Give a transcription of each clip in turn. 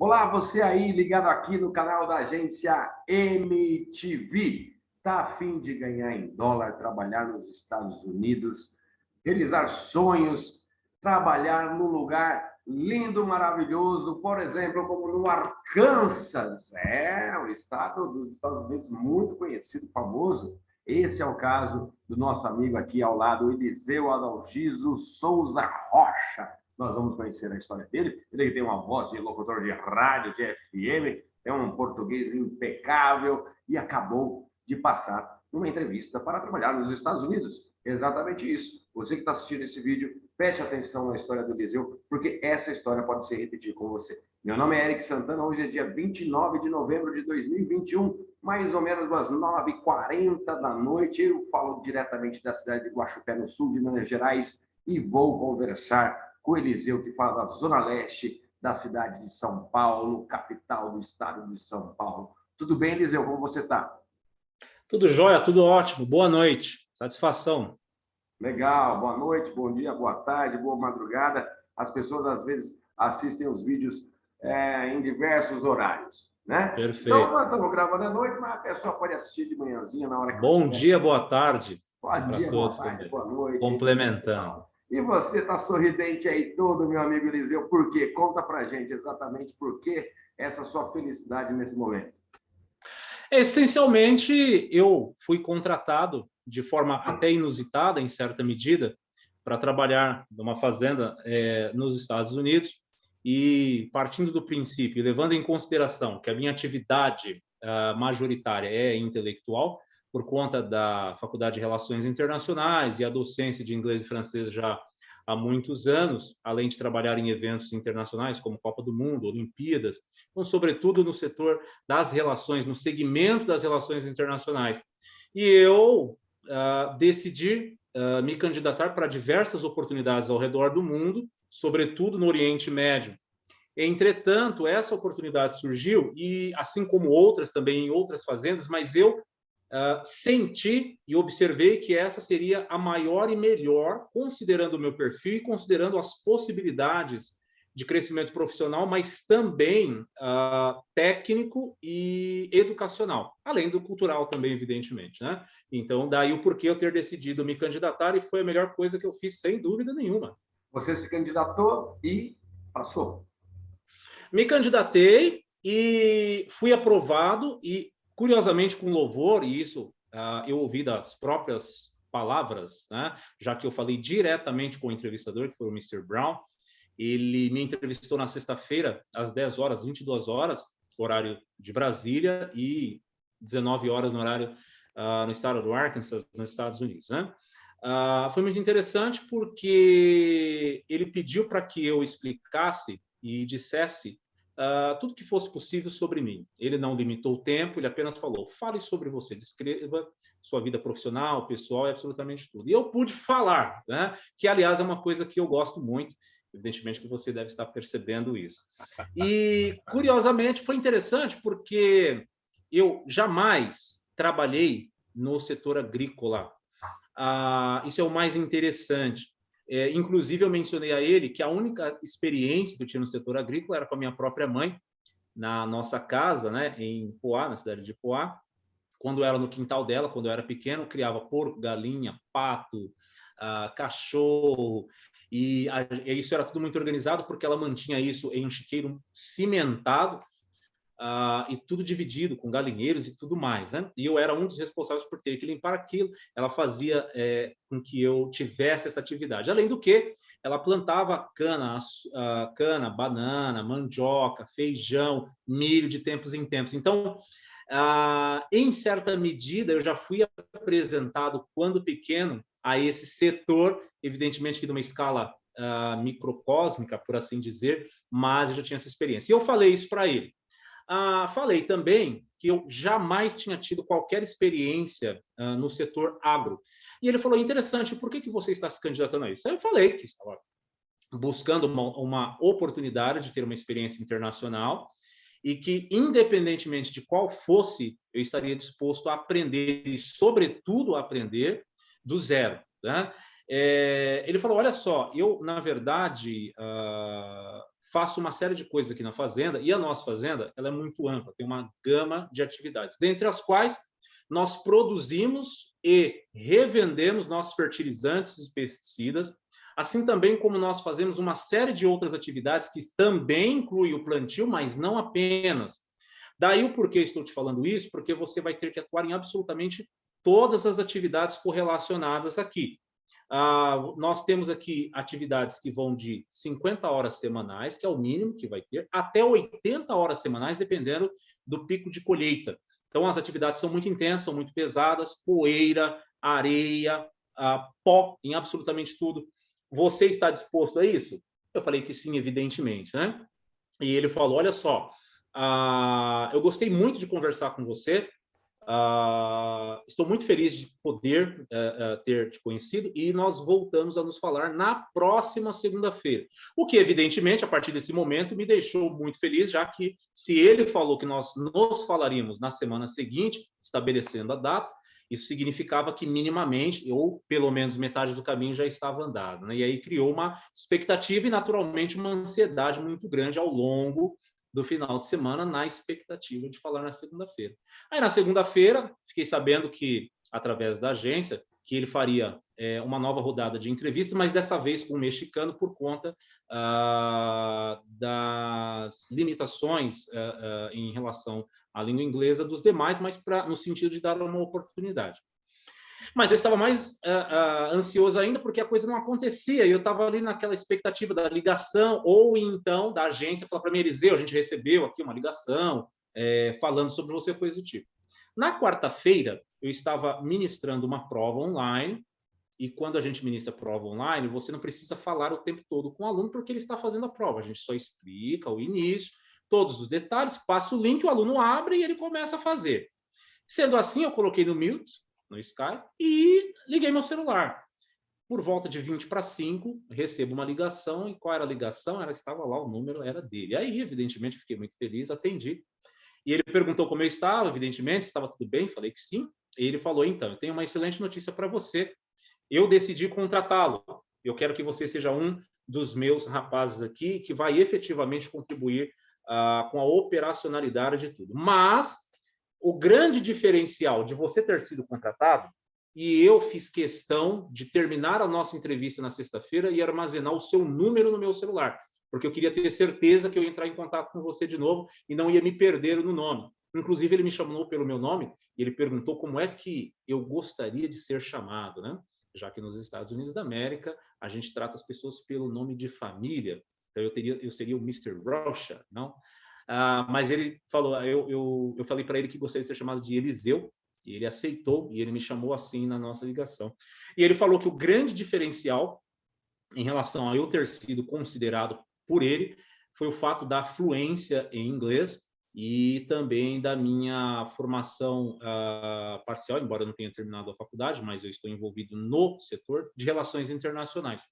Olá, você aí ligado aqui no canal da agência MTV. Está a fim de ganhar em dólar, trabalhar nos Estados Unidos, realizar sonhos, trabalhar num lugar lindo, maravilhoso, por exemplo, como no Arkansas, o estado dos Estados Unidos muito conhecido, famoso. Esse é o caso do nosso amigo aqui ao lado, Eliseu Adalgiso Souza Rocha. Nós vamos conhecer a história dele. Ele tem uma voz de locutor de rádio, de FM, é um português impecável e acabou de passar uma entrevista para trabalhar nos Estados Unidos. Exatamente isso. Você que está assistindo esse vídeo, preste atenção na história do Eliseu, porque essa história pode se repetir com você. Meu nome é Eric Santana, hoje é dia 29 de novembro de 2021, mais ou menos às 9h40 da noite. Eu falo diretamente da cidade de Guaxupé, no sul de Minas Gerais, e vou conversar com o Eliseu, que fala da Zona Leste da cidade de São Paulo, capital do estado de São Paulo. Tudo bem, Eliseu? Como você está? Tudo jóia, tudo ótimo. Boa noite. Satisfação. Legal. Boa noite, bom dia, boa tarde, boa madrugada. As pessoas, às vezes, assistem os vídeos em diversos horários, né? Perfeito. Então, nós estamos gravando à noite, mas a pessoa pode assistir de manhãzinha, na hora que Bom estiver. dia, boa tarde. Bom dia, boa tarde, também. boa noite. Complementando. E você está sorridente aí todo, meu amigo Eliseu. Por quê? Conta pra gente exatamente por que essa sua felicidade nesse momento. Essencialmente, eu fui contratado de forma até inusitada, em certa medida, para trabalhar numa fazenda nos Estados Unidos e partindo do princípio, levando em consideração que a minha atividade majoritária é intelectual, por conta da Faculdade de Relações Internacionais e a docência de inglês e francês já há muitos anos, além de trabalhar em eventos internacionais como Copa do Mundo, Olimpíadas, então, sobretudo no setor das relações, no segmento das relações internacionais. E eu decidi me candidatar para diversas oportunidades ao redor do mundo, sobretudo no Oriente Médio. Entretanto, essa oportunidade surgiu, e assim como outras também em outras fazendas, mas eu senti e observei que essa seria a maior e melhor, considerando o meu perfil e considerando as possibilidades de crescimento profissional, mas também técnico e educacional, além do cultural também, evidentemente, né? Então, daí o porquê eu ter decidido me candidatar, e foi a melhor coisa que eu fiz, sem dúvida nenhuma. Você se candidatou e passou. Me candidatei e fui aprovado, e curiosamente com louvor, e isso eu ouvi das próprias palavras, né? Já que eu falei diretamente com o entrevistador, que foi o Mr. Brown. Ele me entrevistou na sexta-feira, às 10 horas, 22 horas, horário de Brasília, e 19 horas no horário no estado do Arkansas, nos Estados Unidos, né? Foi muito interessante porque ele pediu para que eu explicasse e dissesse tudo que fosse possível sobre mim. Ele não limitou o tempo, ele apenas falou: fale sobre você, descreva sua vida profissional, pessoal e absolutamente tudo. E eu pude falar, né? Que, aliás, é uma coisa que eu gosto muito, evidentemente que você deve estar percebendo isso. E, curiosamente, foi interessante porque eu jamais trabalhei no setor agrícola. Isso é o mais interessante. Inclusive, eu mencionei a ele que a única experiência que eu tinha no setor agrícola era com a minha própria mãe, na nossa casa, né, em Poá, na cidade de Poá, quando ela, no quintal dela, quando eu era pequeno, criava porco, galinha, pato, cachorro, e isso era tudo muito organizado, porque ela mantinha isso em um chiqueiro cimentado, e tudo dividido com galinheiros e tudo mais, né? E eu era um dos responsáveis por ter que limpar aquilo. Ela fazia com que eu tivesse essa atividade. Além do que, ela plantava cana, banana, mandioca, feijão, milho de tempos em tempos. Então, em certa medida, eu já fui apresentado, quando pequeno, a esse setor, evidentemente que de uma escala microcósmica, por assim dizer, mas eu já tinha essa experiência. E eu falei isso para ele. Falei também que eu jamais tinha tido qualquer experiência no setor agro. E ele falou: interessante, por que você está se candidatando a isso? Aí eu falei que estava buscando uma oportunidade de ter uma experiência internacional e que, independentemente de qual fosse, eu estaria disposto a aprender e, sobretudo, a aprender do zero, né? Ele falou: olha só, eu, na verdade, faço uma série de coisas aqui na fazenda, e a nossa fazenda ela é muito ampla, tem uma gama de atividades, dentre as quais nós produzimos e revendemos nossos fertilizantes e pesticidas, assim também como nós fazemos uma série de outras atividades que também incluem o plantio, mas não apenas. Daí o porquê estou te falando isso, porque você vai ter que atuar em absolutamente todas as atividades correlacionadas aqui. Nós temos aqui atividades que vão de 50 horas semanais, que é o mínimo que vai ter, até 80 horas semanais, dependendo do pico de colheita. Então, as atividades são muito intensas, são muito pesadas, poeira, areia, pó em absolutamente tudo. Você está disposto a isso? Eu falei que sim, evidentemente, né? E ele falou, olha só, eu gostei muito de conversar com você, estou muito feliz de poder ter te conhecido e nós voltamos a nos falar na próxima segunda-feira. O que, evidentemente, a partir desse momento, me deixou muito feliz, já que se ele falou que nós nos falaríamos na semana seguinte, estabelecendo a data, isso significava que minimamente, ou pelo menos metade do caminho já estava andado, né? E aí criou uma expectativa e, naturalmente, uma ansiedade muito grande ao longo do final de semana, na expectativa de falar na segunda-feira. Aí, na segunda-feira, fiquei sabendo que, através da agência, que ele faria uma nova rodada de entrevista, mas dessa vez com um mexicano por conta das limitações em relação à língua inglesa dos demais, mas no sentido de dar uma oportunidade. Mas eu estava mais ansioso ainda porque a coisa não acontecia e eu estava ali naquela expectativa da ligação ou então da agência falar para mim, Eliseu, a gente recebeu aqui uma ligação falando sobre você, coisa do tipo. Na quarta-feira, eu estava ministrando uma prova online e quando a gente ministra prova online, você não precisa falar o tempo todo com o aluno porque ele está fazendo a prova. A gente só explica o início, todos os detalhes, passa o link, o aluno abre e ele começa a fazer. Sendo assim, eu coloquei no mute, no Skype, e liguei meu celular. Por volta de 20 para 5, recebo uma ligação, e qual era a ligação? Ela estava lá, o número era dele. Aí, evidentemente, eu fiquei muito feliz, atendi. E ele perguntou como eu estava, evidentemente, se estava tudo bem, falei que sim. E ele falou, então, eu tenho uma excelente notícia para você. Eu decidi contratá-lo. Eu quero que você seja um dos meus rapazes aqui, que vai efetivamente contribuir com a operacionalidade de tudo. Mas o grande diferencial de você ter sido contratado, e eu fiz questão de terminar a nossa entrevista na sexta-feira e armazenar o seu número no meu celular, porque eu queria ter certeza que eu ia entrar em contato com você de novo e não ia me perder no nome. Inclusive, ele me chamou pelo meu nome e ele perguntou como é que eu gostaria de ser chamado, né? Já que nos Estados Unidos da América, a gente trata as pessoas pelo nome de família. Então, eu seria o Mr. Rocha, não? Mas ele falou, eu falei para ele que gostaria de ser chamado de Eliseu, e ele aceitou, e ele me chamou assim na nossa ligação. E ele falou que o grande diferencial em relação a eu ter sido considerado por ele foi o fato da fluência em inglês e também da minha formação parcial, embora eu não tenha terminado a faculdade, mas eu estou envolvido no setor de relações internacionais.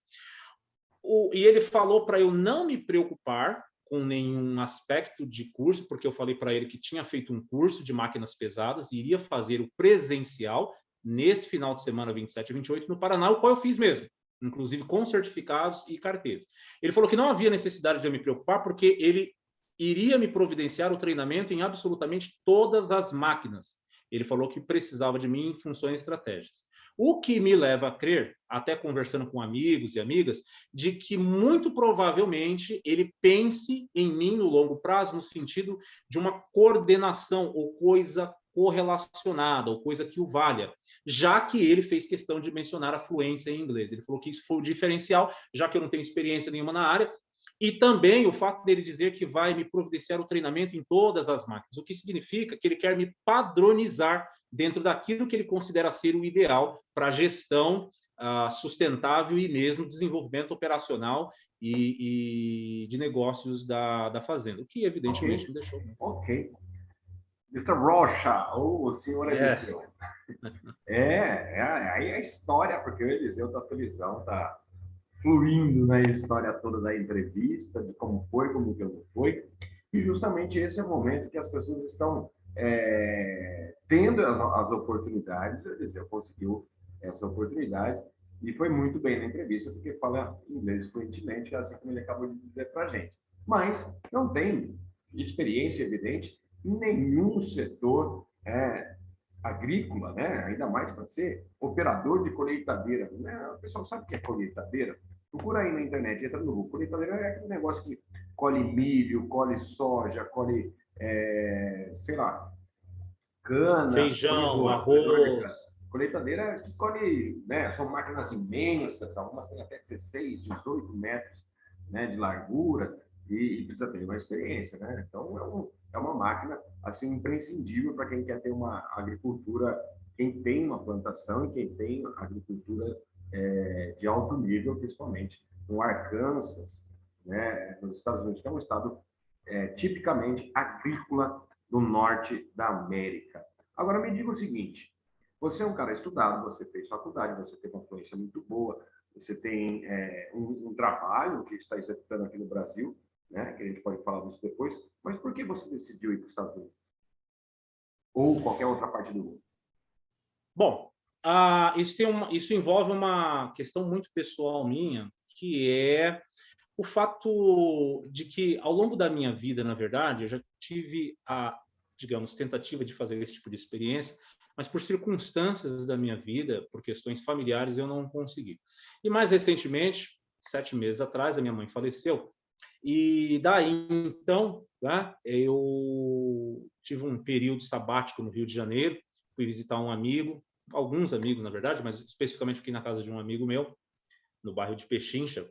E ele falou para eu não me preocupar com nenhum aspecto de curso, porque eu falei para ele que tinha feito um curso de máquinas pesadas e iria fazer o presencial nesse final de semana 27 e 28 no Paraná, o qual eu fiz mesmo, inclusive com certificados e carteiras. Ele falou que não havia necessidade de eu me preocupar, porque ele iria me providenciar o treinamento em absolutamente todas as máquinas. Ele falou que precisava de mim em funções estratégicas. O que me leva a crer, até conversando com amigos e amigas, de que muito provavelmente ele pense em mim no longo prazo, no sentido de uma coordenação ou coisa correlacionada, ou coisa que o valha, já que ele fez questão de mencionar a fluência em inglês. Ele falou que isso foi o diferencial, já que eu não tenho experiência nenhuma na área, e também o fato dele dizer que vai me providenciar o treinamento em todas as máquinas, o que significa que ele quer me padronizar dentro daquilo que ele considera ser o ideal para a gestão sustentável e mesmo desenvolvimento operacional e de negócios da fazenda, o que evidentemente me deixou muito. Ok. Mr. Rocha, ou o senhor Eliseu. Aí a história, porque o Eliseu está felizão, está fluindo na história toda da entrevista, de como foi, como que não foi. E justamente esse é o momento que as pessoas estão tendo as oportunidades. O Eliseu conseguiu essa oportunidade e foi muito bem na entrevista, porque fala inglês fluentemente, assim como ele acabou de dizer para a gente. mas não tem experiência evidente em nenhum setor agrícola, né? Ainda mais para ser operador de colheitadeira. Né? O pessoal sabe o que é colheitadeira? Procura aí na internet, entra no Google. Colheitadeira é aquele negócio que colhe milho, colhe soja, colhe, sei lá, cana, Feijão, colhedor de cana. arroz. Colheitadeira que colhe, né? São máquinas imensas, algumas têm até 16, 18 metros, né, de largura e precisa ter uma experiência, né? Então é uma máquina assim imprescindível para quem quer ter uma agricultura, quem tem uma plantação e quem tem agricultura de alto nível, principalmente no Arkansas, né, nos Estados Unidos, que é um estado tipicamente agrícola do norte da América. Agora me diga o seguinte: você é um cara estudado, você fez faculdade, você tem uma influência muito boa, você tem um trabalho que está executando aqui no Brasil, né? Que a gente pode falar disso depois. Mas por que você decidiu ir para os Estados Unidos? Ou qualquer outra parte do mundo? Bom, isso envolve uma questão muito pessoal minha, que é o fato de que, ao longo da minha vida, na verdade, eu já tive digamos, tentativa de fazer esse tipo de experiência, mas por circunstâncias da minha vida, por questões familiares, eu não consegui. E mais recentemente, 7 meses atrás, a minha mãe faleceu, e daí, então, né, eu tive um período sabático no Rio de Janeiro, fui visitar um amigo, alguns amigos, na verdade, mas especificamente fiquei na casa de um amigo meu, no bairro de Pechincha,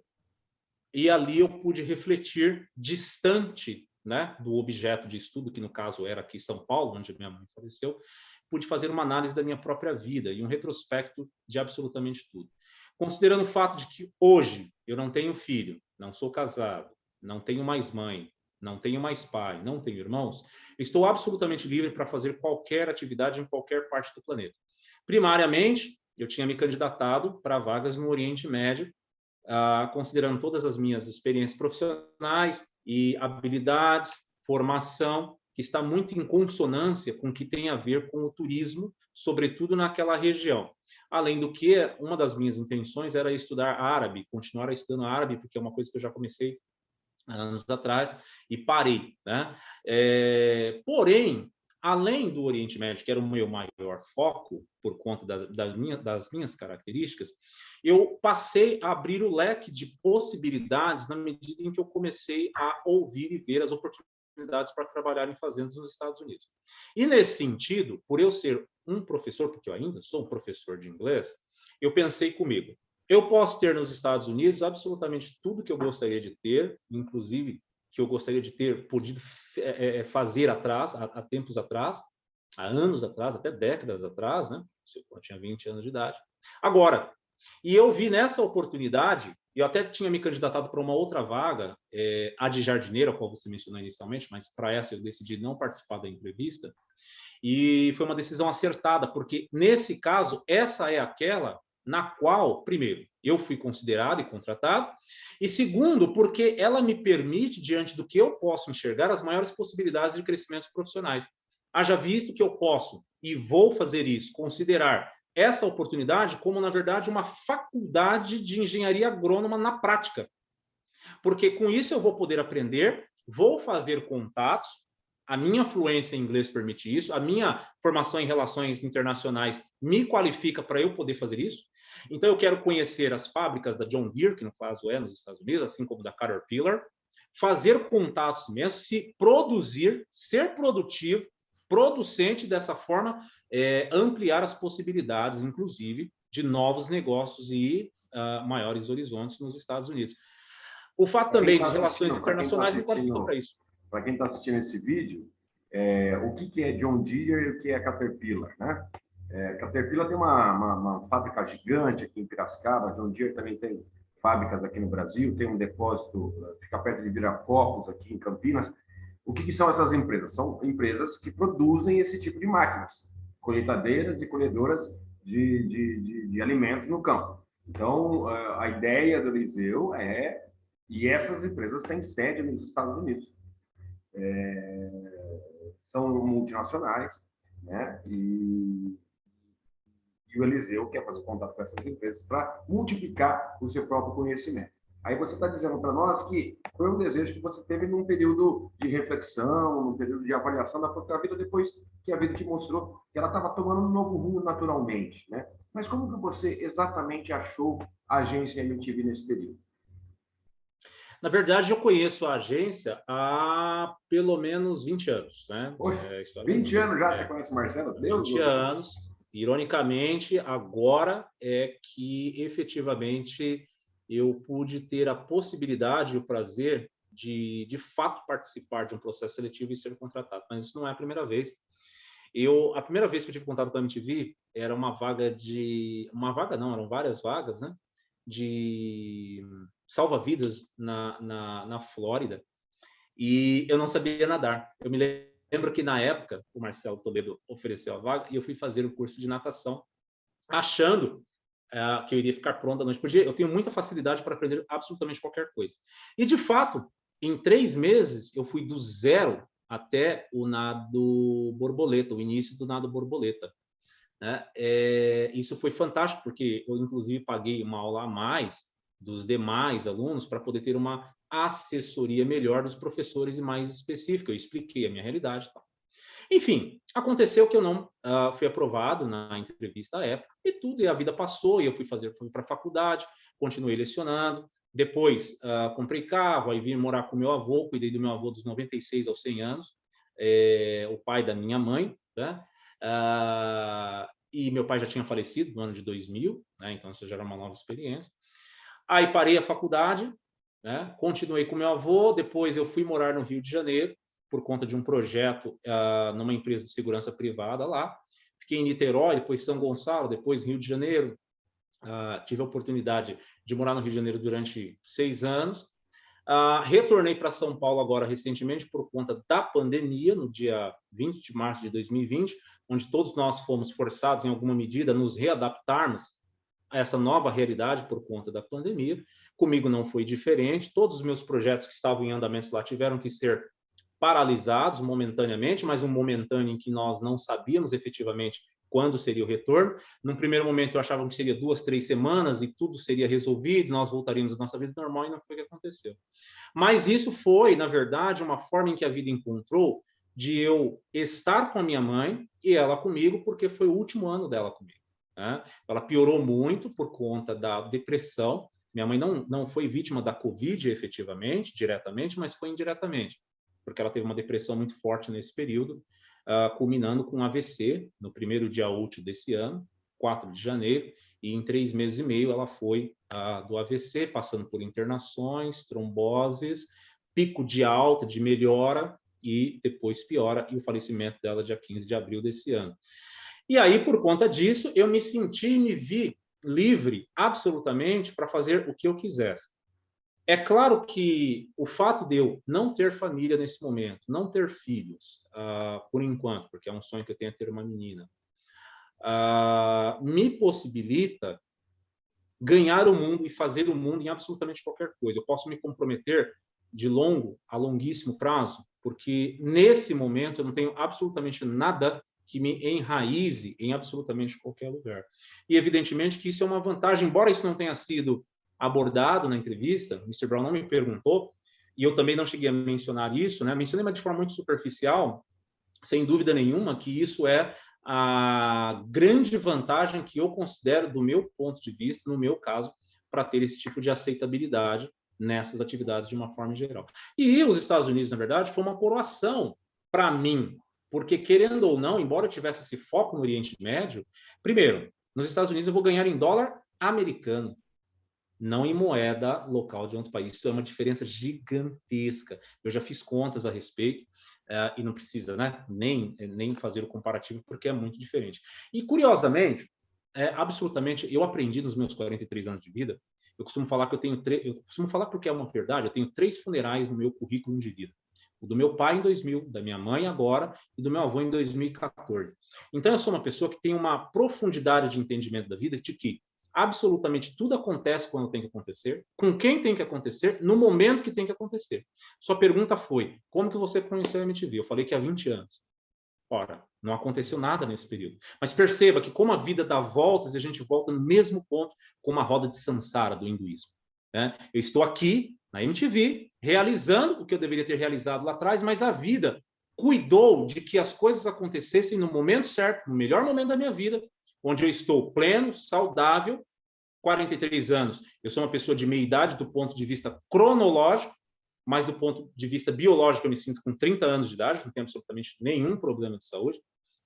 e ali eu pude refletir distante, né, do objeto de estudo, que no caso era aqui em São Paulo, onde minha mãe faleceu, pude fazer uma análise da minha própria vida e um retrospecto de absolutamente tudo. Considerando o fato de que hoje eu não tenho filho, não sou casado, não tenho mais mãe, não tenho mais pai, não tenho irmãos, estou absolutamente livre para fazer qualquer atividade em qualquer parte do planeta. Primariamente, eu tinha me candidatado para vagas no Oriente Médio, considerando todas as minhas experiências profissionais e habilidades, formação, que está muito em consonância com o que tem a ver com o turismo, sobretudo naquela região. Além do que, uma das minhas intenções era estudar árabe, continuar estudando árabe, porque é uma coisa que eu já comecei anos atrás e parei, né? Porém, além do Oriente Médio, que era o meu maior foco por conta das minhas características, eu passei a abrir o leque de possibilidades na medida em que eu comecei a ouvir e ver as oportunidades para trabalhar em fazendas nos Estados Unidos. E nesse sentido, por eu ser um professor, porque eu ainda sou um professor de inglês, eu pensei comigo, eu posso ter nos Estados Unidos absolutamente tudo que eu gostaria de ter, inclusive que eu gostaria de ter podido fazer há tempos atrás, há anos atrás, até décadas atrás, né? Eu tinha 20 anos de idade. Agora, e eu vi nessa oportunidade, eu até tinha me candidatado para uma outra vaga, a de jardineiro, a qual você mencionou inicialmente, mas para essa eu decidi não participar da entrevista, e foi uma decisão acertada, porque nesse caso, essa é aquela na qual, primeiro, eu fui considerado e contratado, e segundo, porque ela me permite, diante do que eu posso enxergar, as maiores possibilidades de crescimento profissionais. Haja visto que eu posso, e vou fazer isso, considerar essa oportunidade como, na verdade, uma faculdade de engenharia agrônoma na prática. Porque com isso eu vou poder aprender, vou fazer contatos, a minha fluência em inglês permite isso, a minha formação em relações internacionais me qualifica para eu poder fazer isso. Então, eu quero conhecer as fábricas da John Deere, que no caso é nos Estados Unidos, assim como da Caterpillar, fazer contatos mesmo, se produzir, ser produtivo, producente, dessa forma, ampliar as possibilidades, inclusive, de novos negócios e maiores horizontes nos Estados Unidos. O fato também de relações internacionais me qualificou para isso. Para quem está assistindo esse vídeo, o que é John Deere e o que é Caterpillar, né? Caterpillar tem uma fábrica gigante aqui em Piracicaba, John Deere também tem fábricas aqui no Brasil, tem um depósito, fica perto de Viracopos, aqui em Campinas. O que são essas empresas? São empresas que produzem esse tipo de máquinas, colheitadeiras e colhedoras de alimentos no campo. Então, a ideia do Eliseu e essas empresas têm sede nos Estados Unidos. São multinacionais, né? E o Eliseu quer fazer contato com essas empresas para multiplicar o seu próprio conhecimento. Aí você está dizendo para nós que foi um desejo que você teve num período de reflexão, num período de avaliação da própria vida, depois que a vida te mostrou que ela estava tomando um novo rumo naturalmente, né? Mas como que você exatamente achou a agência MTV nesse período? Na verdade, eu conheço a agência há pelo menos 20 anos, né? Poxa, História 20 longa. anos já você conhece o Marcelo? Deus 20 do céu. anos. Ironicamente, agora é que efetivamente eu pude ter a possibilidade e o prazer de fato participar de um processo seletivo e ser contratado. Mas isso não é a primeira vez. A primeira vez que eu tive contato com a MTV era uma vaga uma vaga não, eram várias vagas, né? De salva-vidas na Flórida. E eu não sabia nadar. Eu me lembro que na época o Marcelo Toledo ofereceu a vaga e eu fui fazer o curso de natação, achando que eu iria ficar pronto da noite para o dia. Eu tenho muita facilidade para aprender absolutamente qualquer coisa. E, de fato, em 3 meses, eu fui do zero até o nado borboleta, o início do nado borboleta. Né? Isso foi fantástico, porque eu, inclusive, paguei uma aula a mais dos demais alunos para poder ter uma assessoria melhor dos professores e mais específica. Eu expliquei a minha realidade e tal. Enfim, aconteceu que eu não fui aprovado na entrevista à época e tudo, e a vida passou, e eu fui para a faculdade, continuei lecionando, depois comprei carro, aí vim morar com meu avô, cuidei do meu avô dos 96 aos 100 anos, o pai da minha mãe, né? E meu pai já tinha falecido no ano de 2000, né? Então isso já era uma nova experiência. Aí parei a faculdade, né? Continuei com meu avô, depois eu fui morar no Rio de Janeiro, por conta de um projeto numa empresa de segurança privada lá. Fiquei em Niterói, depois São Gonçalo, depois Rio de Janeiro. Tive a oportunidade de morar no Rio de Janeiro durante 6 anos. Retornei para São Paulo agora recentemente por conta da pandemia, no dia 20 de março de 2020, onde todos nós fomos forçados, em alguma medida, a nos readaptarmos a essa nova realidade por conta da pandemia. Comigo não foi diferente. Todos os meus projetos que estavam em andamento lá tiveram que ser paralisados momentaneamente, mas um momentâneo em que nós não sabíamos efetivamente quando seria o retorno. Num primeiro momento, eu achava que seria 2, 3 semanas e tudo seria resolvido, nós voltaríamos à nossa vida normal, e não foi o que aconteceu. Mas isso foi, na verdade, uma forma em que a vida encontrou de eu estar com a minha mãe e ela comigo, porque foi o último ano dela comigo. Né? Ela piorou muito por conta da depressão. Minha mãe não foi vítima da Covid, efetivamente, diretamente, mas foi indiretamente, porque ela teve uma depressão muito forte nesse período, culminando com um AVC no primeiro dia útil desse ano, 4 de janeiro, e em 3 meses e meio ela foi do AVC, passando por internações, tromboses, pico de alta, de melhora, e depois piora, e o falecimento dela dia 15 de abril desse ano. E aí, por conta disso, eu me senti e me vi livre, absolutamente, para fazer o que eu quisesse. É claro que o fato de eu não ter família nesse momento, não ter filhos, por enquanto, porque é um sonho que eu tenho ter uma menina, me possibilita ganhar o mundo e fazer o mundo em absolutamente qualquer coisa. Eu posso me comprometer de longo a longuíssimo prazo, porque nesse momento eu não tenho absolutamente nada que me enraize em absolutamente qualquer lugar. E evidentemente que isso é uma vantagem, embora isso não tenha sido abordado na entrevista, o Mr. Brown não me perguntou, e eu também não cheguei a mencionar isso, né? Mencionei, mas de forma muito superficial, sem dúvida nenhuma, que isso é a grande vantagem que eu considero, do meu ponto de vista, no meu caso, para ter esse tipo de aceitabilidade nessas atividades de uma forma geral. E os Estados Unidos, na verdade, foi uma coroação para mim, porque, querendo ou não, embora eu tivesse esse foco no Oriente Médio, primeiro, nos Estados Unidos eu vou ganhar em dólar americano, não em moeda local de outro país. Isso é uma diferença gigantesca. Eu já fiz contas a respeito, e não precisa, né, nem fazer o comparativo, porque é muito diferente. E, curiosamente, absolutamente, eu aprendi nos meus 43 anos de vida, eu costumo falar que eu costumo falar porque é uma verdade, eu tenho 3 funerais no meu currículo de vida. O do meu pai em 2000, da minha mãe agora, e do meu avô em 2014. Então, eu sou uma pessoa que tem uma profundidade de entendimento da vida de que absolutamente tudo acontece quando tem que acontecer, com quem tem que acontecer, no momento que tem que acontecer. Sua pergunta foi, como que você conheceu a MTV? Eu falei que há 20 anos. Ora, não aconteceu nada nesse período. Mas perceba que como a vida dá voltas, a gente volta no mesmo ponto, como a roda de Sansara do hinduísmo. né? Eu estou aqui na MTV, realizando o que eu deveria ter realizado lá atrás, mas a vida cuidou de que as coisas acontecessem no momento certo, no melhor momento da minha vida, onde eu estou pleno, saudável, 43 anos. Eu sou uma pessoa de meia idade do ponto de vista cronológico, mas do ponto de vista biológico eu me sinto com 30 anos de idade, não tenho absolutamente nenhum problema de saúde.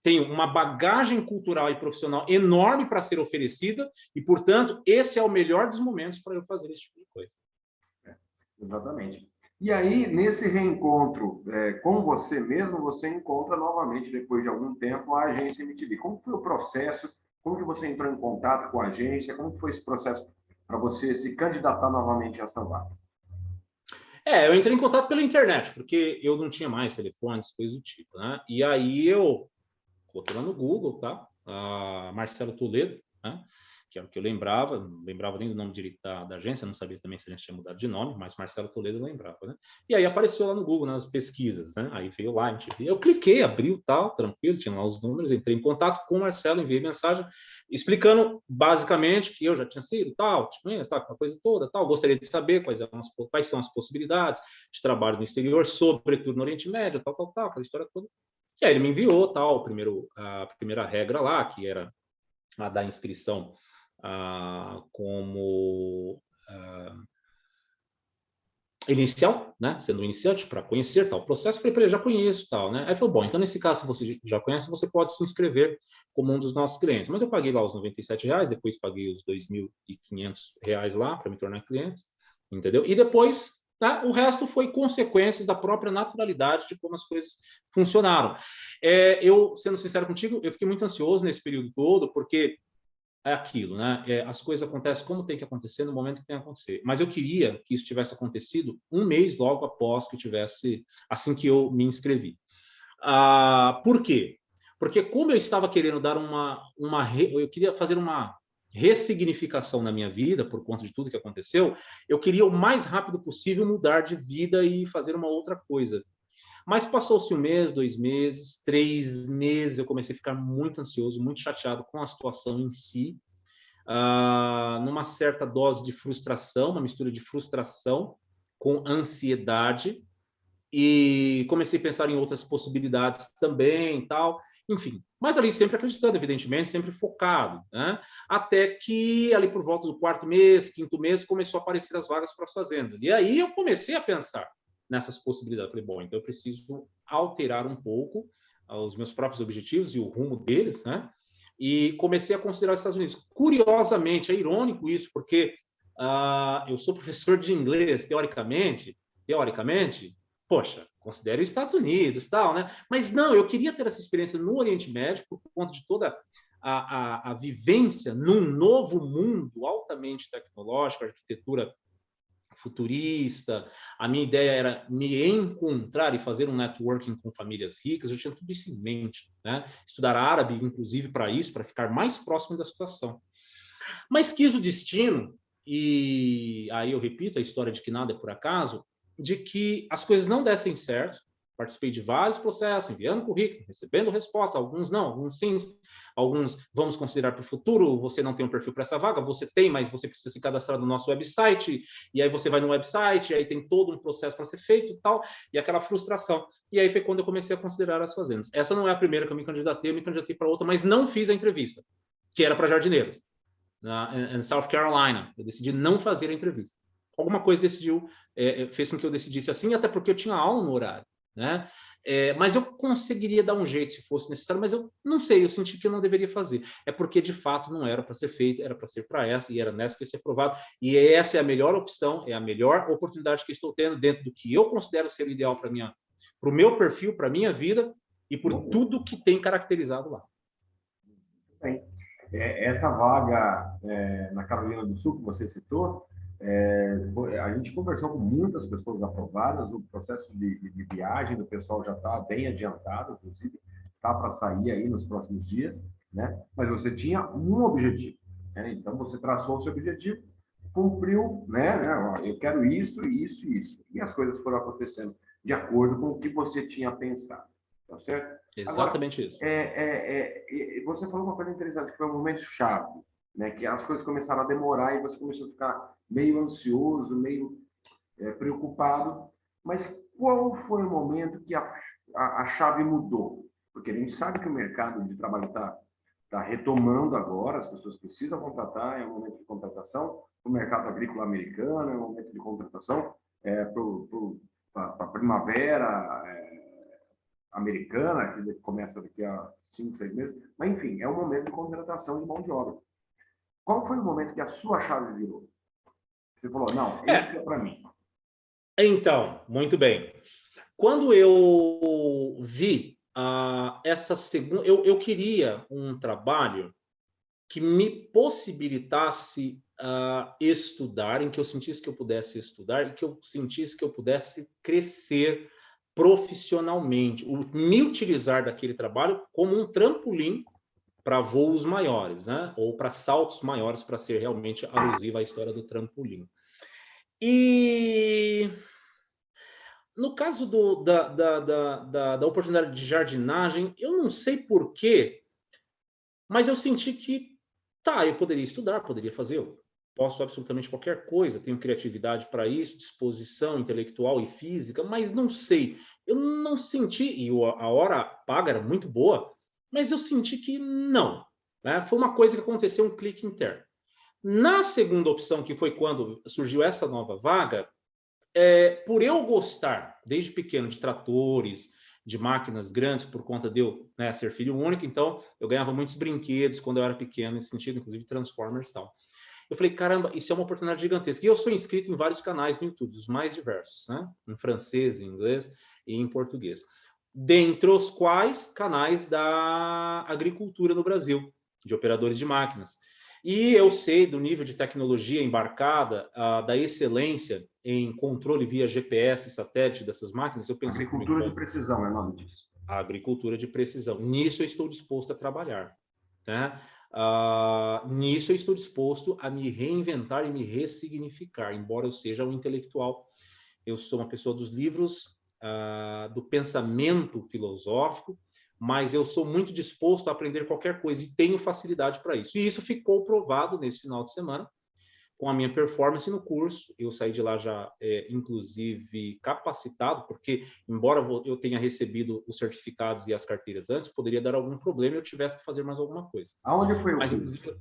Tenho uma bagagem cultural e profissional enorme para ser oferecida e, portanto, esse é o melhor dos momentos para eu fazer esse tipo de coisa. Exatamente. E aí, nesse reencontro com você mesmo, você encontra novamente, depois de algum tempo, a agência MTV. Como foi o processo? Como que você entrou em contato com a agência? Como foi esse processo para você se candidatar novamente a essa vaga? Eu entrei em contato pela internet, porque eu não tinha mais telefones, coisas do tipo, né? E aí eu coloquei lá no Google, tá? Marcelo Toledo, né? Que era o que eu lembrava, não lembrava nem do nome direito da agência, não sabia também se a gente tinha mudado de nome, mas Marcelo Toledo eu lembrava, né? E aí apareceu lá no Google, nas pesquisas, né? Aí veio lá, eu cliquei, abriu, tal, tranquilo, tinha lá os números, entrei em contato com o Marcelo, enviei mensagem explicando basicamente que eu já tinha sido, tal, tal, uma coisa toda, tal, gostaria de saber quais são as possibilidades de trabalho no exterior, sobretudo no Oriente Médio, tal, aquela história toda. E aí ele me enviou, tal, a primeira regra lá, que era a da inscrição como inicial, né? Sendo iniciante para conhecer tal processo, eu falei para ele, já conheço tal, né? Aí falou, bom, então nesse caso, se você já conhece, você pode se inscrever como um dos nossos clientes. Mas eu paguei lá os R$ 97, depois paguei os R$ 2.500 lá para me tornar cliente, entendeu? E depois, né, o resto foi consequências da própria naturalidade de como as coisas funcionaram. Eu, sendo sincero contigo, eu fiquei muito ansioso nesse período todo, porque é aquilo, né? As coisas acontecem como tem que acontecer no momento que tem que acontecer. Mas eu queria que isso tivesse acontecido um mês logo após que tivesse, assim que eu me inscrevi. Por quê? Porque como eu estava querendo dar eu queria fazer uma ressignificação na minha vida por conta de tudo que aconteceu, eu queria o mais rápido possível mudar de vida e fazer uma outra coisa. Mas passou-se 1 mês, 2 meses, 3 meses, eu comecei a ficar muito ansioso, muito chateado com a situação em si, numa certa dose de frustração, uma mistura de frustração com ansiedade, e comecei a pensar em outras possibilidades também, tal, enfim. Mas ali sempre acreditando, evidentemente, sempre focado, né? Até que ali por volta do 4º mês, 5º mês, começou a aparecer as vagas para as fazendas. E aí eu comecei a pensar nessas possibilidades. Falei, bom, então eu preciso alterar um pouco os meus próprios objetivos e o rumo deles, né? E comecei a considerar os Estados Unidos. Curiosamente, é irônico isso, porque eu sou professor de inglês, teoricamente, poxa, considero os Estados Unidos, tal, né? Mas não, eu queria ter essa experiência no Oriente Médio por conta de toda a vivência num novo mundo altamente tecnológico, arquitetura futurista. A minha ideia era me encontrar e fazer um networking com famílias ricas. Eu tinha tudo isso em mente, né? Estudar árabe, inclusive, para isso, para ficar mais próximo da situação. Mas quis o destino, e aí eu repito a história de que nada é por acaso, de que as coisas não dessem certo. Participei de vários processos, enviando currículo, recebendo resposta, alguns não, alguns sim, alguns vamos considerar para o futuro, você não tem um perfil para essa vaga, você tem, mas você precisa se cadastrar no nosso website, e aí você vai no website, e aí tem todo um processo para ser feito e tal, e aquela frustração. E aí foi quando eu comecei a considerar as fazendas. Essa não é a primeira que eu me candidatei para outra, mas não fiz a entrevista, que era para jardineiros, em South Carolina. Eu decidi não fazer a entrevista. Alguma coisa fez com que eu decidisse assim, até porque eu tinha aula no horário, né? Mas eu conseguiria dar um jeito se fosse necessário, mas eu não sei, eu senti que eu não deveria fazer. É porque, de fato, não era para ser feito, era para ser para essa, e era nessa que ia ser aprovado. E essa é a melhor opção, é a melhor oportunidade que estou tendo dentro do que eu considero ser o ideal para o meu perfil, para a minha vida, e por tudo que tem caracterizado lá. Bem, essa vaga na Carolina do Sul que você citou, a gente conversou com muitas pessoas aprovadas, o processo de viagem do pessoal já está bem adiantado, inclusive está para sair aí nos próximos dias, né? Mas você tinha um objetivo, né? Então você traçou o seu objetivo, cumpriu, né? Eu quero isso, isso e isso, e as coisas foram acontecendo de acordo com o que você tinha pensado, tá certo? Exatamente Agora, isso. você falou uma coisa interessante, que foi um momento chave. né? Que as coisas começaram a demorar e você começou a ficar meio ansioso, meio preocupado. Mas qual foi o momento que a chave mudou? Porque a gente sabe que o mercado de trabalho está retomando agora, as pessoas precisam contratar, é um momento de contratação. O mercado agrícola americano é um momento de contratação para a primavera americana, que começa daqui a 5, 6 meses. Mas, enfim, é um momento de contratação de mão de obra. Qual foi o momento que a sua chave virou? Você falou, não, esse é para mim. Então, muito bem. Quando eu vi essa segunda... Eu queria um trabalho que me possibilitasse estudar, em que eu sentisse que eu pudesse estudar e que eu sentisse que eu pudesse crescer profissionalmente, me utilizar daquele trabalho como um trampolim para voos maiores, né? Ou para saltos maiores, para ser realmente alusiva à história do trampolim. E no caso da oportunidade de jardinagem, eu não sei por quê, mas eu senti que, eu poderia estudar, poderia fazer, eu posso absolutamente qualquer coisa, tenho criatividade para isso, disposição intelectual e física, mas não sei, eu não senti, e a hora paga era muito boa, mas eu senti que não, né? Foi uma coisa que aconteceu, um clique interno. Na segunda opção, que foi quando surgiu essa nova vaga, por eu gostar, desde pequeno, de tratores, de máquinas grandes, por conta de eu, né, ser filho único, então eu ganhava muitos brinquedos quando eu era pequeno, nesse sentido, inclusive Transformers e tal. Eu falei, caramba, isso é uma oportunidade gigantesca. E eu sou inscrito em vários canais no YouTube, os mais diversos, né? Em francês, em inglês e em português. Dentre os quais canais da agricultura no Brasil, de operadores de máquinas. E eu sei do nível de tecnologia embarcada, da excelência em controle via GPS, satélite dessas máquinas. Eu pensei agricultura de precisão é o nome disso. A agricultura de precisão. Nisso eu estou disposto a trabalhar, né? Nisso eu estou disposto a me reinventar e me ressignificar, embora eu seja um intelectual. Eu sou uma pessoa dos livros, do pensamento filosófico, mas eu sou muito disposto a aprender qualquer coisa e tenho facilidade para isso. E isso ficou provado nesse final de semana, com a minha performance no curso. Eu saí de lá já, inclusive, capacitado, porque, embora eu tenha recebido os certificados e as carteiras antes, poderia dar algum problema e eu tivesse que fazer mais alguma coisa. Aonde foi o curso?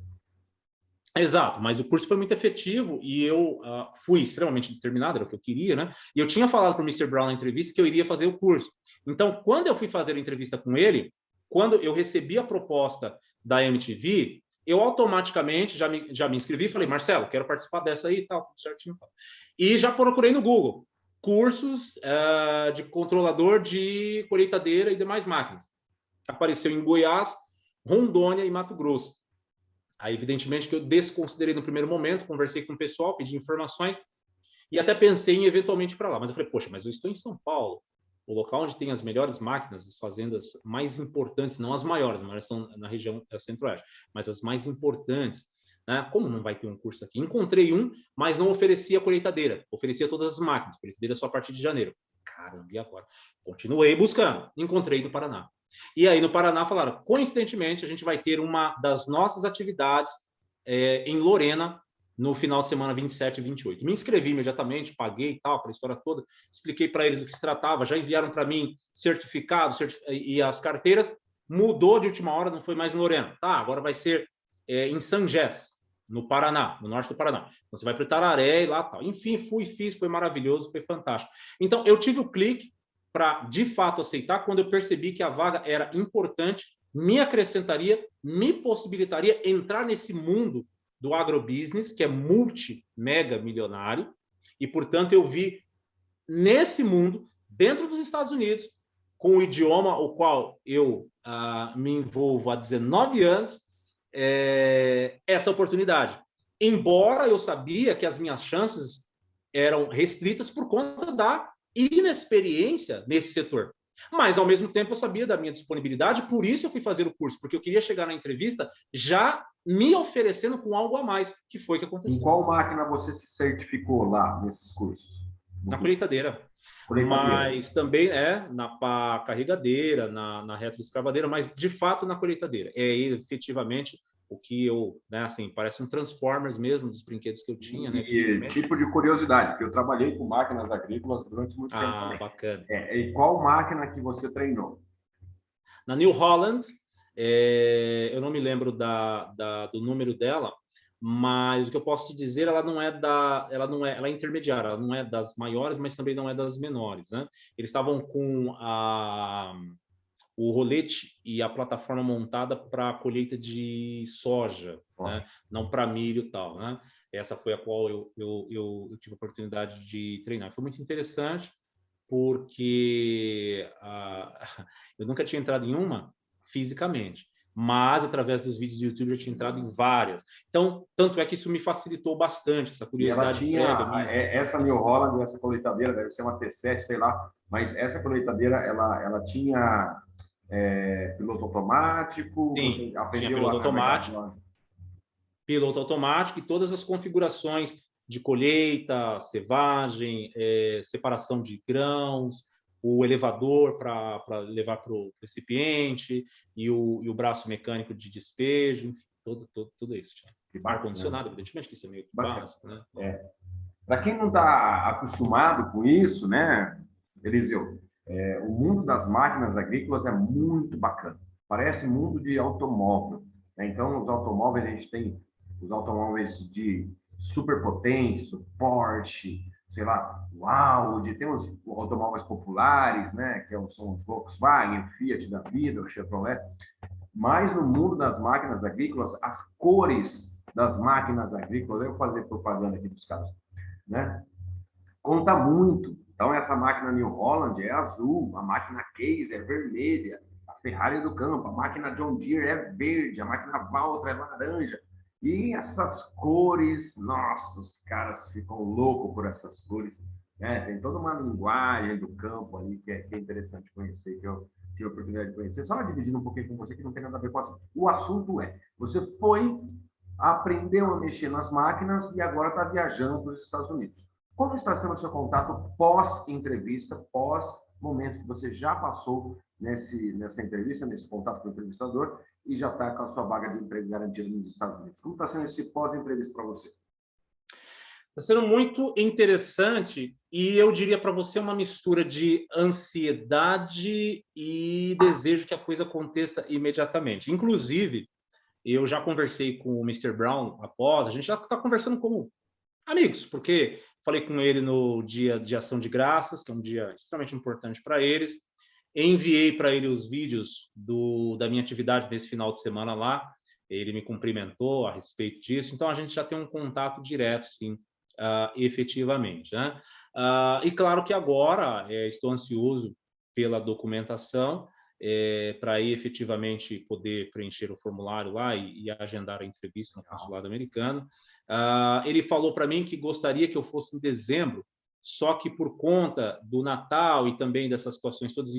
Exato, mas o curso foi muito efetivo e eu fui extremamente determinado, era o que eu queria, né? E eu tinha falado para o Mr. Brown na entrevista que eu iria fazer o curso. Então, quando eu fui fazer a entrevista com ele, quando eu recebi a proposta da MTV, eu automaticamente já me inscrevi e falei, Marcelo, quero participar dessa aí e tal, tudo certinho. E já procurei no Google cursos de controlador de colheitadeira e demais máquinas. Apareceu em Goiás, Rondônia e Mato Grosso. Aí, evidentemente, que eu desconsiderei no primeiro momento, conversei com o pessoal, pedi informações e até pensei em eventualmente ir para lá. Mas eu falei, poxa, mas eu estou em São Paulo, o local onde tem as melhores máquinas, as fazendas mais importantes, não as maiores estão na região centro-oeste, mas as mais importantes, né? Como não vai ter um curso aqui? Encontrei um, mas não oferecia colheitadeira, oferecia todas as máquinas, colheitadeira só a partir de janeiro. Caramba, e agora? Continuei buscando, encontrei no Paraná. E aí, no Paraná, falaram, coincidentemente, a gente vai ter uma das nossas atividades em Lorena, no final de semana 27 e 28. Me inscrevi imediatamente, paguei e tal, aquela história toda, expliquei para eles do que se tratava, já enviaram para mim certificados e as carteiras, mudou de última hora, não foi mais em Lorena. Agora vai ser em Sangés, no Paraná, no norte do Paraná. Então, você vai para o Tararé e lá tal. Enfim, fiz, foi maravilhoso, foi fantástico. Então, eu tive o clique para, de fato, aceitar quando eu percebi que a vaga era importante, me acrescentaria, me possibilitaria entrar nesse mundo do agrobusiness, que é multi-mega milionário, e, portanto, eu vi nesse mundo, dentro dos Estados Unidos, com o idioma o qual eu me envolvo há 19 anos, essa oportunidade. Embora eu sabia que as minhas chances eram restritas por conta da inexperiência nesse setor. Mas, ao mesmo tempo, eu sabia da minha disponibilidade, por isso eu fui fazer o curso, porque eu queria chegar na entrevista já me oferecendo com algo a mais, que foi o que aconteceu. Em qual máquina você se certificou lá nesses cursos? Na colheitadeira. Mas também na carregadeira, na retroescavadeira, mas de fato na colheitadeira. Efetivamente o que eu, né, assim, parece um Transformers mesmo, dos brinquedos que eu tinha, né? E tipo de curiosidade, porque eu trabalhei com máquinas agrícolas durante muito tempo Ah, também. bacana. E qual máquina que você treinou? Na New Holland, eu não me lembro do número dela, mas o que eu posso te dizer, ela é intermediária, ela não é das maiores, mas também não é das menores, né? Eles estavam com o rolete e a plataforma montada para colheita de soja, né? Não para milho e tal, né? Essa foi a qual eu tive a oportunidade de treinar. Foi muito interessante, porque eu nunca tinha entrado em uma fisicamente, mas através dos vídeos do YouTube eu já tinha entrado em várias. Então, tanto é que isso me facilitou bastante, essa E ela curiosidade prévia tinha minha. essa New Holland, essa colheitadeira, deve ser uma T7, sei lá, mas essa colheitadeira, ela tinha piloto automático, Sim, você tinha aprendeu piloto a navegar automático, lá. e todas as configurações de colheita, cevagem, separação de grãos, o elevador para levar para o recipiente e o braço mecânico de despejo, enfim, tudo isso. Ar-condicionado, evidentemente, que isso é meio básico, né? Para quem não está acostumado com isso, né, Eliseu, o mundo das máquinas agrícolas é muito bacana. Parece mundo de automóvel, né? Então, os automóveis, a gente tem os automóveis de superpotência, o Porsche, sei lá, o Audi, tem os automóveis populares, né, que são os Volkswagen, o Fiat da vida, o Chevrolet. Mas no mundo das máquinas agrícolas, as cores das máquinas agrícolas, eu vou fazer propaganda aqui dos caras, né? Conta muito. Então, essa máquina New Holland é azul, a máquina Case é vermelha, a Ferrari do campo, a máquina John Deere é verde, a máquina Valtra é laranja. E essas cores, nossa, os caras ficam loucos por essas cores. Né? Tem toda uma linguagem do campo ali que é interessante conhecer, que eu tive a oportunidade de conhecer. Só dividindo um pouquinho com você, que não tem nada a ver com o assunto. O assunto você foi, aprendeu a mexer nas máquinas e agora está viajando para os Estados Unidos. Como está sendo o seu contato pós-entrevista, pós-momento que você já passou nessa entrevista, nesse contato com o entrevistador, e já está com a sua vaga de emprego garantida nos Estados Unidos? Como está sendo esse pós-entrevista para você? Está sendo muito interessante e eu diria para você uma mistura de ansiedade e desejo que a coisa aconteça imediatamente. Inclusive, eu já conversei com o Mr. Brown após, a gente já está conversando como amigos, porque falei com ele no dia de Ação de Graças, que é um dia extremamente importante para eles. Enviei para ele os vídeos da minha atividade desse final de semana lá. Ele me cumprimentou a respeito disso. Então, a gente já tem um contato direto, sim, efetivamente, né? E claro que agora estou ansioso pela documentação para aí efetivamente poder preencher o formulário lá e agendar a entrevista no consulado americano. Ele falou para mim que gostaria que eu fosse em dezembro, só que por conta do Natal e também dessas situações todas,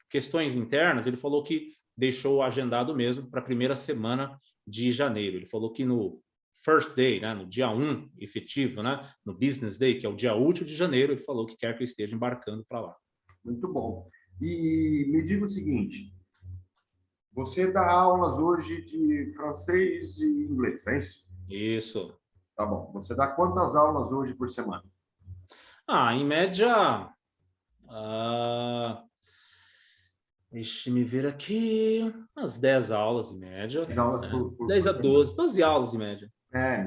questões internas, ele falou que deixou agendado mesmo para a primeira semana de janeiro. Ele falou que no first day, né, no dia 1 efetivo, né, no business day, que é o dia útil de janeiro, ele falou que quer que eu esteja embarcando para lá. Muito bom. E me diga o seguinte, você dá aulas hoje de francês e inglês, é isso? Isso. Tá bom. Você dá quantas aulas hoje por semana? Em média, deixe-me ver aqui, umas 10 aulas em média. 10 aulas Né? por 10 a semana. 12 aulas em média.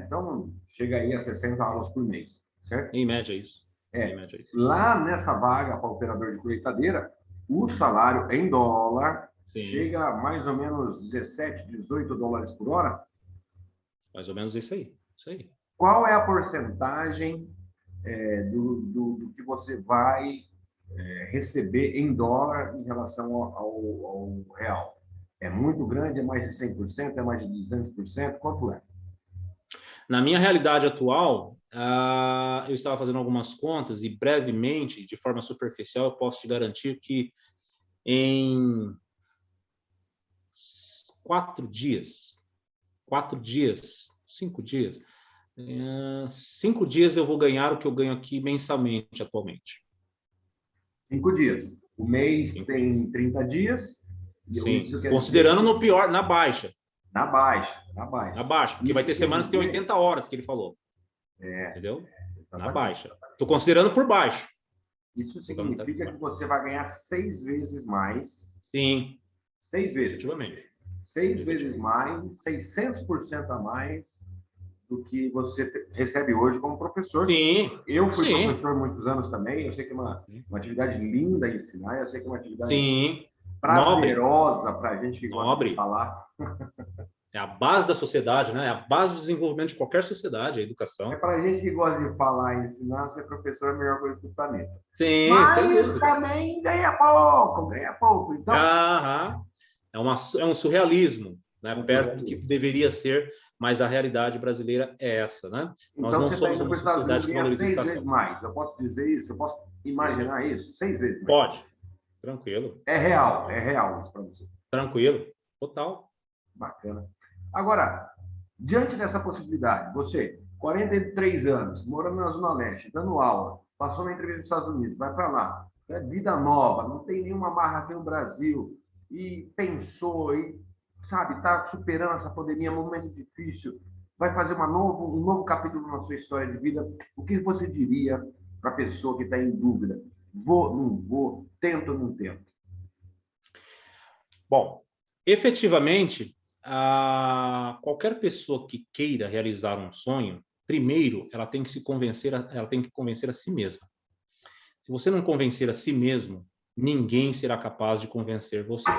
Então, chega aí a 60 aulas por mês, certo? Em média, isso. Em média, isso. Lá nessa vaga para operador de colheitadeira, o salário em dólar chega a mais ou menos 17, 18 dólares por hora. Mais ou menos isso aí. Isso aí. Qual é a porcentagem do que você vai receber em dólar em relação ao real? É muito grande? É mais de 100%? É mais de 200%? Quanto é? Na minha realidade atual, eu estava fazendo algumas contas e brevemente, de forma superficial, eu posso te garantir que em 4 dias, 5 dias, 5 dias eu vou ganhar o que eu ganho aqui mensalmente atualmente. 5 dias. O mês tem 30 dias. Sim, considerando no pior, na baixa. Na baixa, na baixa. Na baixa, porque Isso vai ter quer semanas que tem dizer- 80 horas que ele falou. É, Entendeu? Na exatamente. baixa. Estou considerando por baixo. Isso Tô dando até por significa que baixo. você vai ganhar 6 vezes mais. Sim, 6 vezes. efetivamente. 6 vezes Efetivamente. mais, 600% a mais do que você recebe hoje como professor. Sim, Eu fui sim, professor muitos anos também, eu sei que é uma atividade linda ensinar, eu sei que é uma atividade sim. Nobre, prazerosa para a gente que gosta de nobre. falar. É a base da sociedade, né? É a base do desenvolvimento de qualquer sociedade, a É educação. para a gente que gosta de falar e ensinar, ser professor é a melhor coisa do planeta. Sim, sem Mas dúvida. também ganha pouco, ganha pouco. Então, Aham. É um surrealismo, né? é Perto do que surrealismo. deveria ser, mas a realidade brasileira é essa, né? Nós Então, não você está somos indo uma para os Estados Unidos sociedade que ganhar valoriza a 6 vezes educação. mais. Eu posso dizer isso? Eu posso imaginar isso? 6 vezes mais. Pode, tranquilo, É real isso para você. tranquilo, total. Bacana. Agora, diante dessa possibilidade, você, 43 anos, morando na Zona Leste, dando aula, passou na entrevista nos Estados Unidos, vai para lá, é vida nova, não tem nenhuma marra aqui no Brasil, e pensou, e sabe, está superando essa pandemia, um momento difícil, vai fazer um novo capítulo na sua história de vida. O que você diria para a pessoa que está em dúvida? Vou, não vou, tento ou não tento? Bom, efetivamente, qualquer pessoa que queira realizar um sonho, primeiro ela tem que se convencer, ela tem que convencer a si mesma. Se você não convencer a si mesmo, ninguém será capaz de convencer você.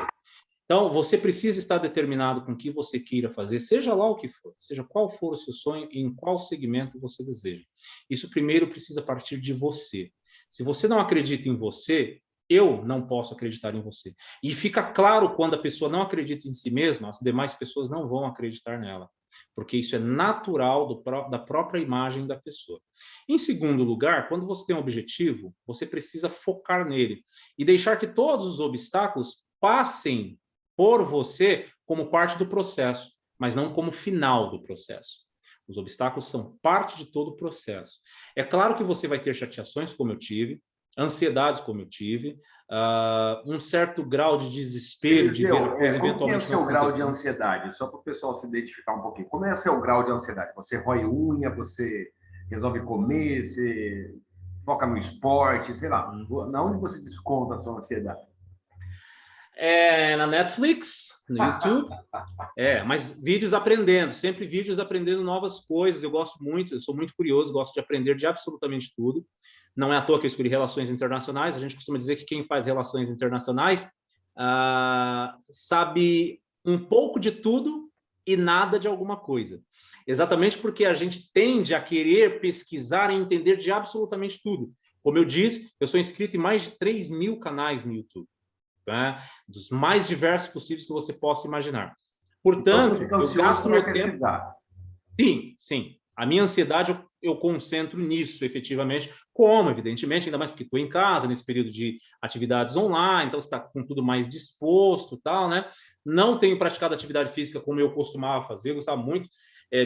Então, você precisa estar determinado com o que você queira fazer, seja lá o que for, seja qual for o seu sonho, em qual segmento você deseja. Isso primeiro precisa partir de você. Se você não acredita em você, eu não posso acreditar em você. E fica claro quando a pessoa não acredita em si mesma, as demais pessoas não vão acreditar nela, porque isso é natural da própria imagem da pessoa. Em segundo lugar, quando você tem um objetivo, você precisa focar nele e deixar que todos os obstáculos passem por você como parte do processo, mas não como final do processo. Os obstáculos são parte de todo o processo. É claro que você vai ter chateações, como eu tive, ansiedades, como eu tive, um certo grau de desespero de ver a Eliseu, coisa como que é o eventualmente não seu grau de acontecendo. ansiedade? Só para o pessoal se identificar um pouquinho. Como é o seu grau de ansiedade? Você rói unha, você resolve comer, você foca no esporte, sei lá. Na onde você desconta a sua ansiedade? Na Netflix, no YouTube, mas vídeos aprendendo, sempre vídeos aprendendo novas coisas. Eu gosto muito, eu sou muito curioso, gosto de aprender de absolutamente tudo. Não é à toa que eu escolhi relações internacionais. A gente costuma dizer que quem faz relações internacionais sabe um pouco de tudo e nada de alguma coisa. Exatamente porque a gente tende a querer pesquisar e entender de absolutamente tudo. Como eu disse, eu sou inscrito em mais de 3.000 canais no YouTube, tá? Dos mais diversos possíveis que você possa imaginar. Então você Portanto, fica eu ansioso, gasto você vai meu tempo. pesquisar. Sim, sim. A minha ansiedade eu concentro nisso, efetivamente, como, evidentemente, ainda mais porque estou em casa, nesse período de atividades online, então você está com tudo mais disposto, tal, né? Não tenho praticado atividade física como eu costumava fazer, eu gostava muito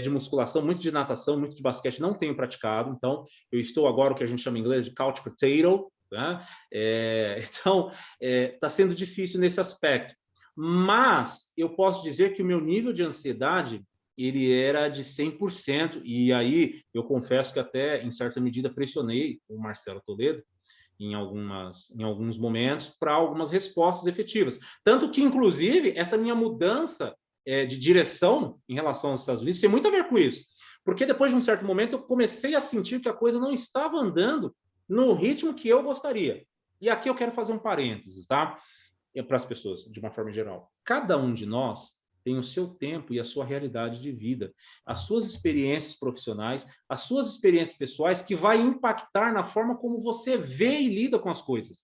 de musculação, muito de natação, muito de basquete, não tenho praticado, então eu estou agora o que a gente chama em inglês de couch potato, né? Então, está sendo difícil nesse aspecto. Mas eu posso dizer que o meu nível de ansiedade ele era de 100%, e aí eu confesso que até, em certa medida, pressionei o Marcelo Toledo em alguns momentos para algumas respostas efetivas. Tanto que, inclusive, essa minha mudança de direção em relação aos Estados Unidos tem muito a ver com isso. Porque depois de um certo momento eu comecei a sentir que a coisa não estava andando no ritmo que eu gostaria. E aqui eu quero fazer um parênteses, tá? Para as pessoas, de uma forma geral. Cada um de nós tem o seu tempo e a sua realidade de vida, as suas experiências profissionais, as suas experiências pessoais, que vai impactar na forma como você vê e lida com as coisas.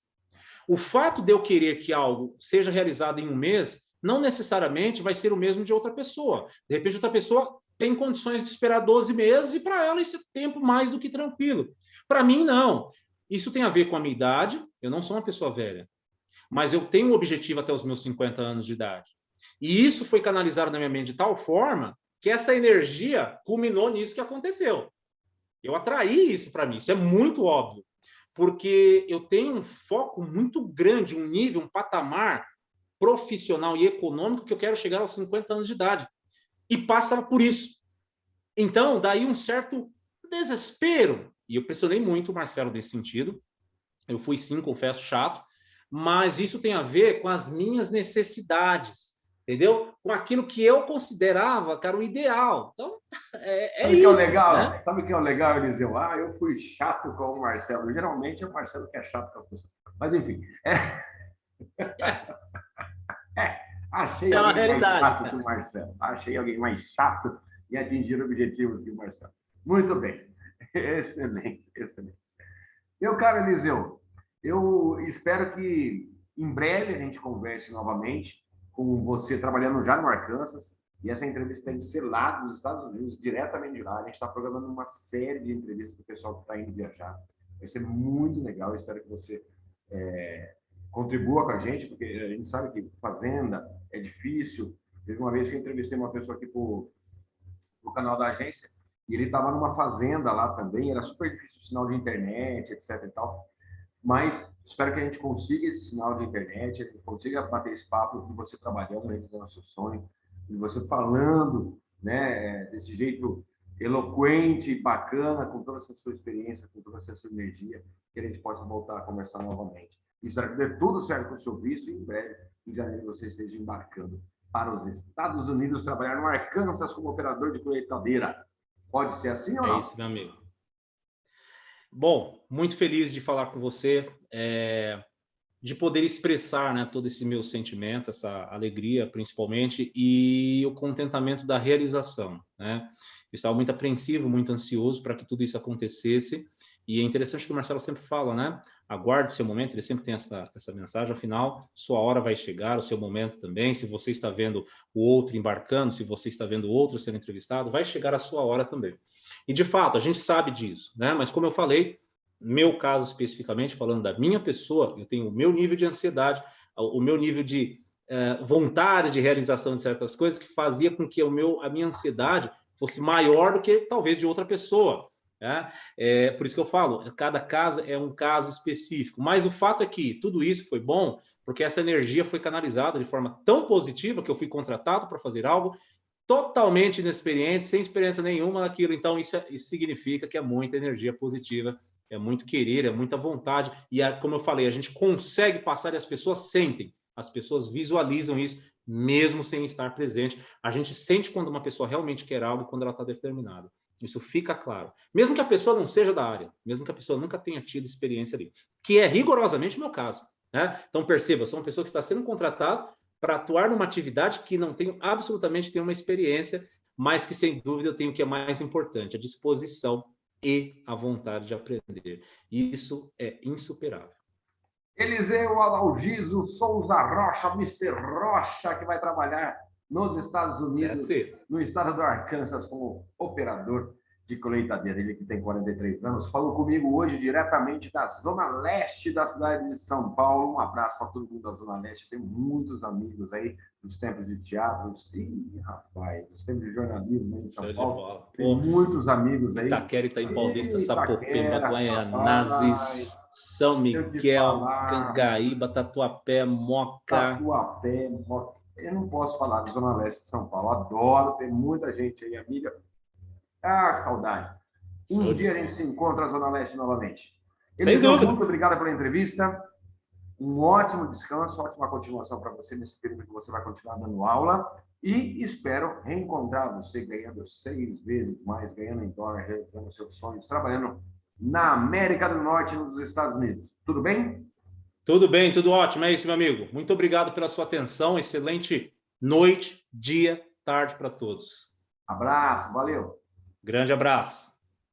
O fato de eu querer que algo seja realizado em um mês, não necessariamente vai ser o mesmo de outra pessoa. De repente, outra pessoa tem condições de esperar 12 meses e para ela isso é tempo mais do que tranquilo. Para mim, não. Isso tem a ver com a minha idade, eu não sou uma pessoa velha, mas eu tenho um objetivo até os meus 50 anos de idade. E isso foi canalizado na minha mente de tal forma que essa energia culminou nisso que aconteceu. Eu atraí isso para mim, isso é muito óbvio, porque eu tenho um foco muito grande, um nível, um patamar profissional e econômico que eu quero chegar aos 50 anos de idade. e passa por isso. Então, daí um certo desespero. E eu pressionei muito o Marcelo nesse sentido. Eu fui, sim, confesso, chato, mas isso tem a ver com as minhas necessidades, entendeu? Com aquilo que eu considerava, cara, o ideal. Então, é Sabe o que é o isso, legal? né? Sabe o que é o legal, Eliseu? Ah, eu fui chato com o Marcelo. Geralmente é o Marcelo que é chato com as pessoas. Mas, enfim, achei É uma alguém mais realidade, chato que cara. o Marcelo. Achei alguém mais chato e atingir objetivos que o Marcelo. Muito bem. Excelente, excelente. Meu caro Eliseu, eu espero que em breve a gente converse novamente com você trabalhando já no Arkansas. E essa entrevista tem que ser lá dos Estados Unidos, diretamente de lá. A gente está programando uma série de entrevistas do pessoal que está indo viajar. Vai ser muito legal. Eu espero que você contribua com a gente, porque a gente sabe que fazenda é difícil. Teve uma vez que eu entrevistei uma pessoa aqui para o canal da agência, e ele estava numa fazenda lá também, era super difícil o sinal de internet, etc e tal. Mas espero que a gente consiga esse sinal de internet, a gente consiga bater esse papo de você trabalhando, realizando o seu sonho, de você falando, né, desse jeito eloquente, bacana, com toda essa sua experiência, com toda essa sua energia, que a gente possa voltar a conversar novamente. Espero que dê tudo certo com o seu visto e em breve, em janeiro, você esteja embarcando para os Estados Unidos, trabalhar no Arkansas como operador de colheitadeira. Pode ser assim ou É não? isso, meu amigo. Bom, muito feliz de falar com você, de poder expressar, né, todo esse meu sentimento, essa alegria, principalmente, e o contentamento da realização, né? Eu estava muito apreensivo, muito ansioso para que tudo isso acontecesse, e é interessante que o Marcelo sempre fala, né? Aguarde seu momento, ele sempre tem essa mensagem, afinal, sua hora vai chegar, o seu momento também, se você está vendo o outro embarcando, se você está vendo o outro sendo entrevistado, vai chegar a sua hora também. E, de fato, a gente sabe disso, né? Mas, como eu falei, meu caso especificamente, falando da minha pessoa, eu tenho o meu nível de ansiedade, o meu nível de vontade de realização de certas coisas que fazia com que a minha ansiedade fosse maior do que talvez de outra pessoa. Né? Por isso que eu falo, cada caso é um caso específico. Mas o fato é que tudo isso foi bom porque essa energia foi canalizada de forma tão positiva que eu fui contratado para fazer algo totalmente inexperiente, sem experiência nenhuma naquilo. Então, isso significa que é muita energia positiva, é muito querer, é muita vontade. E, como eu falei, a gente consegue passar e as pessoas sentem, as pessoas visualizam isso, mesmo sem estar presente. A gente sente quando uma pessoa realmente quer algo e quando ela está determinada. Isso fica claro. Mesmo que a pessoa não seja da área, mesmo que a pessoa nunca tenha tido experiência ali, que é rigorosamente o meu caso. Né? Então, perceba, eu sou uma pessoa que está sendo contratada para atuar numa atividade que não tenho absolutamente nenhuma experiência, mas que, sem dúvida, eu tenho o que é mais importante, a disposição e a vontade de aprender. Isso é insuperável. Eliseu Adalgiso Souza Rocha, Mr. Rocha, que vai trabalhar nos Estados Unidos, no estado do Arkansas, como operador de colheitadeira. Ele que tem 43 anos, falou comigo hoje diretamente da Zona Leste da cidade de São Paulo. Um abraço para todo mundo da Zona Leste. Tem muitos amigos aí dos tempos de teatro, rapaz, dos tempos de jornalismo aí em São Paulo. Tem muitos amigos aí. Itaquera, Itaim Paulista, Sapopemba, Guaianazes, São Miguel, Cangaíba, Tatuapé, Moca. Eu não posso falar de Zona Leste de São Paulo. Adoro, tem muita gente aí, amiga. Ah, saudade. Um dia a gente se encontra na Zona Leste novamente. Sem dúvida. Muito obrigado pela entrevista. Um ótimo descanso, ótima continuação para você nesse período que você vai continuar dando aula. E espero reencontrar você ganhando 6 vezes mais, ganhando em dólar, realizando seus sonhos, trabalhando na América do Norte e nos Estados Unidos. Tudo bem? Tudo bem, tudo ótimo. É isso, meu amigo. Muito obrigado pela sua atenção. Excelente noite, dia, tarde para todos. Abraço, valeu. Grande abraço.